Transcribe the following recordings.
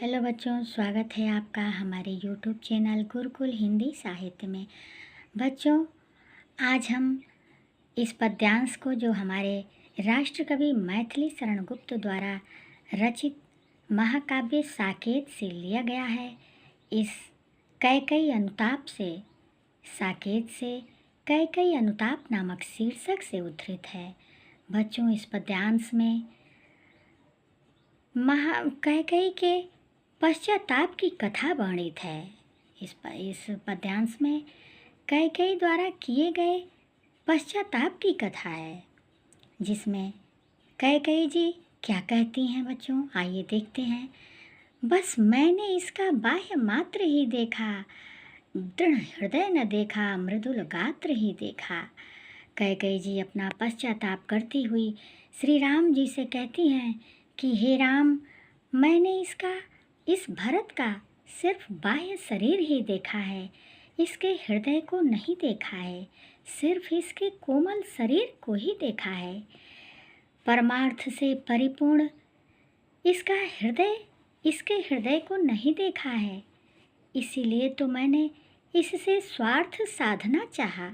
Hello बच्चों, स्वागत है आपका हमारे यूट्यूब चैनल गुरुकुल हिंदी साहित्य में। बच्चों, आज हम इस पद्यांश को जो हमारे राष्ट्रकवि मैथिली शरण गुप्त द्वारा रचित महाकाव्य साकेत से लिया गया है। इस कैकई अनुताप से साकेत से कैकई अनुताप नामक शीर्षक से उद्धृत है। बच्चों, इस पद्यांश में कैकई के पश्चाताप की कथा वर्णित है। इस पद्यांश में कैकई द्वारा किए गए पश्चाताप की कथा है, जिसमें कैकई जी क्या कहती हैं बच्चों, आइए देखते हैं। बस मैंने इसका बाह्य मात्र ही देखा, दृढ़ हृदय न देखा, मृदुल गात्र ही देखा। कैकई जी अपना पश्चाताप करती हुई श्री राम जी से कहती हैं कि हे राम, मैंने इस भरत का सिर्फ बाह्य शरीर ही देखा है, इसके हृदय को नहीं देखा है, सिर्फ इसके कोमल शरीर को ही देखा है। परमार्थ से परिपूर्ण इसके हृदय को नहीं देखा है। इसीलिए तो मैंने इससे स्वार्थ साधना चाहा।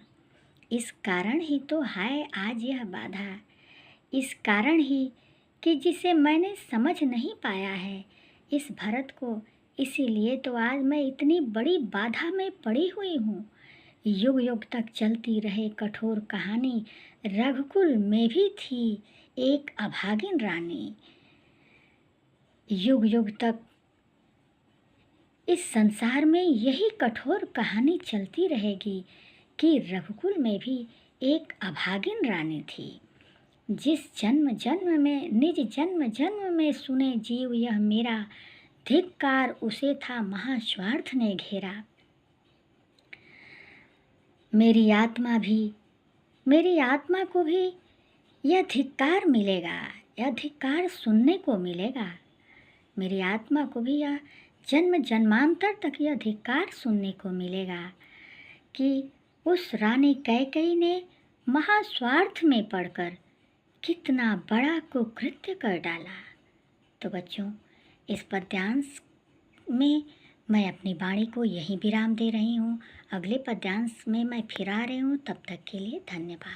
इस कारण ही तो है आज यह बाधा, इस कारण ही कि जिसे मैंने समझ नहीं पाया है इस भरत को, इसीलिए तो आज मैं इतनी बड़ी बाधा में पड़ी हुई हूँ। युग युग तक चलती रहे कठोर कहानी, रघुकुल में भी थी एक अभागिन रानी। युग युग तक इस संसार में यही कठोर कहानी चलती रहेगी कि रघुकुल में भी एक अभागिन रानी थी। जिस जन्म जन्म में निज जन्म जन्म में सुने जीव यह मेरा, धिक्कार उसे था महास्वार्थ ने घेरा। मेरी आत्मा को भी यह धिक्कार मिलेगा, यह धिक्कार सुनने को मिलेगा। मेरी आत्मा को भी यह जन्म जन्मांतर तक यह धिक्कार सुनने को मिलेगा कि उस रानी कैकई ने महास्वार्थ में पड़कर कितना बड़ा कुकृत्य कर डाला। तो बच्चों, इस पद्यांश में मैं अपनी वाणी को यहीं विराम दे रही हूँ। अगले पद्यांश में मैं फिर आ रही हूँ। तब तक के लिए धन्यवाद।